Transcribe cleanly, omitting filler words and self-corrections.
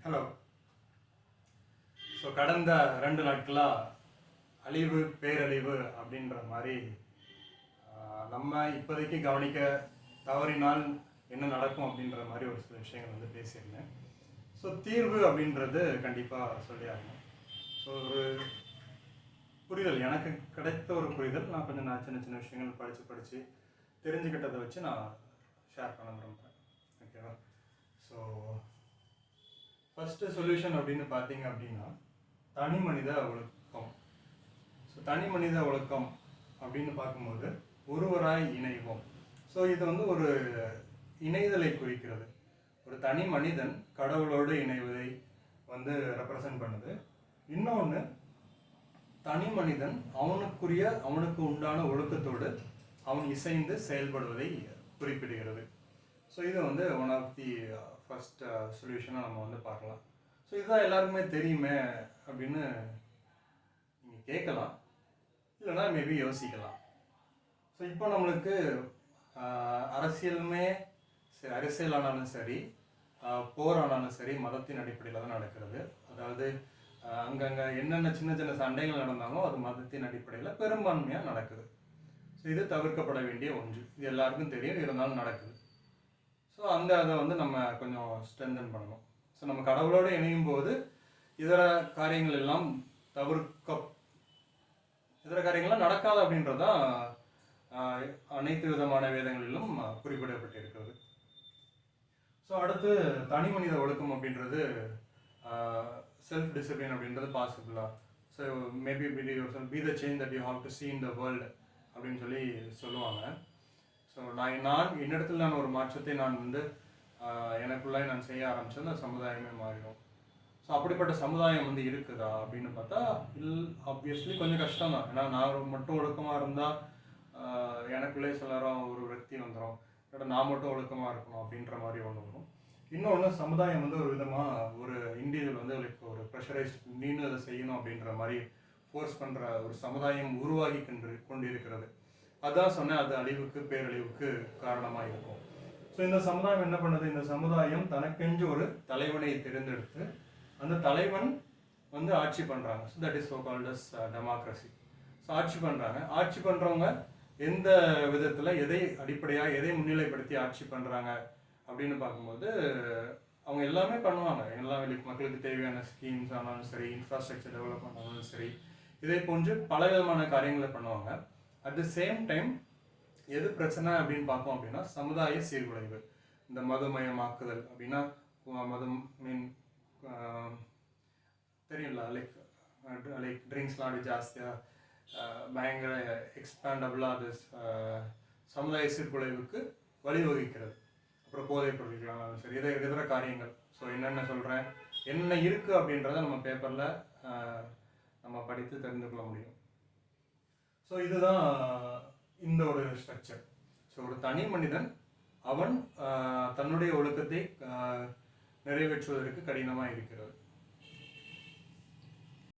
Hello. So கடந்த 2 நாட்களாக அழிவு பேரழிவு அப்படின்ற மாதிரி நம்ம இப்போதைக்கு கவனிக்க தவறினால் என்ன நடக்கும் அப்படின்ற மாதிரி ஒரு சில விஷயங்கள் வந்து பேசியிருந்தேன். ஸோ தீர்வு அப்படின்றது கண்டிப்பாக சொல்லி ஆகணும். ஸோ ஒரு புரிதல் எனக்கு கிடைத்த ஒரு புரிதல், நான் கொஞ்சம் சின்ன சின்ன விஷயங்கள் படித்து தெரிஞ்சுக்கிட்டதை வச்சு நான் ஷேர் பண்ண விரும்புகிறேன். ஓகேவா? ஸோ ஃபஸ்ட்டு சொல்யூஷன் அப்படின்னு பார்த்தீங்க அப்படின்னா தனி மனித ஒழுக்கம். ஸோ தனி மனித ஒழுக்கம் அப்படின்னு பார்க்கும்போது ஒருவராய் இணைவோம். ஸோ இது வந்து ஒரு இணைதலை குறிக்கிறது. ஒரு தனி மனிதன் கடவுளோடு இணைவதை வந்து ரெப்ரசன்ட் பண்ணுது. இன்னொன்று, தனி மனிதன் அவனுக்கு உண்டான ஒழுக்கத்தோடு அவன் இசைந்து செயல்படுவதை குறிப்பிடுகிறது. ஸோ இது வந்து ஒன் ஆஃப் தி ஃபஸ்ட் சொல்யூஷனாக நம்ம வந்து பார்க்கலாம். ஸோ இதுதான் எல்லாருக்குமே தெரியுமே அப்படின்னு நீங்கள் கேட்கலாம், இல்லைனா மேபி யோசிக்கலாம். ஸோ இப்போ நம்மளுக்கு அரசியலானாலும் சரி, போரானாலும் சரி, மதத்தின் அடிப்படையில் தான் நடக்கிறது. அதாவது அங்கங்கே என்னென்ன சின்ன சின்ன சண்டைகள் நடந்தாலும் அது மதத்தின் அடிப்படையில் பெரும்பான்மையாக நடக்குது. ஸோ இது தவிர்க்கப்பட வேண்டிய ஒன்று. இது எல்லாருக்கும் தெரியும், இருந்தாலும் நடக்குது. ஸோ அதை வந்து நம்ம கொஞ்சம் ஸ்ட்ரென்தன் பண்ணணும். ஸோ நம்ம கடவுளோடு இணையும் போது இதர காரியங்கள்லாம் நடக்காது அப்படின்றதான் அனைத்து விதமான வேதங்களிலும் குறிப்பிடப்பட்டிருக்கிறது. ஸோ அடுத்து தனி மனித ஒழுக்கம் அப்படின்றது செல்ஃப் டிசிப்ளின் அப்படின்றது பாசிபிளா? So maybe be the change that you have to see in the world அப்படின்னு சொல்லி சொல்லுவாங்க. ஸோ நான் என்னிடத்தில் நான் ஒரு மாற்றத்தை நான் வந்து எனக்குள்ளாய் நான் செய்ய ஆரம்பித்தேன், அந்த சமுதாயமே மாறிடும். ஸோ அப்படிப்பட்ட சமுதாயம் வந்து இருக்குதா அப்படின்னு பார்த்தா ஆப்வியஸ்லி கொஞ்சம் கஷ்டம் தான். ஏன்னா நான் மட்டும் ஒழுக்கமாக இருந்தால் எனக்குள்ளே சிலரும் ஒரு விரக்தி வந்துடும், இல்லை நான் மட்டும் ஒழுக்கமாக இருக்கணும் அப்படின்ற மாதிரி ஒன்று வரும். இன்னொன்று, சமுதாயம் வந்து ஒரு விதமாக ஒரு இண்டிவிஜுவல் வந்து ஒரு ப்ரெஷரைஸ்ட் நீனும் அதை செய்யணும் அப்படின்ற மாதிரி ஃபோர்ஸ் பண்ணுற ஒரு சமுதாயம் உருவாகி கொண்டிருக்கிறது. அதான் சொன்னேன், அது அழிவுக்கு பேரழிவுக்கு காரணமாக இருக்கும். ஸோ இந்த சமுதாயம் என்ன பண்ணுது? இந்த சமுதாயம் தனக்கென்று ஒரு தலைவனை தேர்ந்தெடுத்து அந்த தலைவன் வந்து ஆட்சி பண்ணுறாங்க. So that is so called as democracy. So ஆட்சி பண்ணுறாங்க. ஆட்சி பண்ணுறவங்க எந்த விதத்தில் எதை அடிப்படையாக எதை முன்னிலைப்படுத்தி ஆட்சி பண்ணுறாங்க அப்படின்னு பார்க்கும்போது அவங்க எல்லாமே பண்ணுவாங்க. எல்லா மக்களுக்கு தேவையான ஸ்கீம்ஸ் ஆனாலும் சரி, இன்ஃப்ராஸ்ட்ரக்சர் டெவலப்மெண்ட் ஆனாலும் சரி, இதே போன்று பல விதமான காரியங்களை பண்ணுவாங்க. அட் த சேம் டைம் எது பிரச்சனை அப்படின்னு பார்த்தோம் அப்படின்னா சமுதாய சீர்குலைவு. இந்த மதுமயமாக்குதல் அப்படின்னா தெரியல, லைக் ட்ரிங்க்ஸ்லாம் அப்படி ஜாஸ்தியாக பயங்கர எக்ஸ்பேண்டபிளாக அது சமுதாய சீர்குலைவுக்கு வழிவகுக்கிறது. அப்புறம் போதைப் பொருட்களாலும் சரி, இதர காரியங்கள். ஸோ என்னென்ன சொல்கிறேன், என்ன இருக்குது அப்படின்றத நம்ம பேப்பரில் நம்ம படித்து தெரிந்து கொள்ள முடியும். ஸோ இதுதான் இந்த ஒரு ஸ்ட்ரக்சர். ஸோ ஒரு தனி மனிதன் அவன் தன்னுடைய ஒழுக்கத்தை நிறைவேற்றுவதற்கு கடினமாக இருக்கிறது.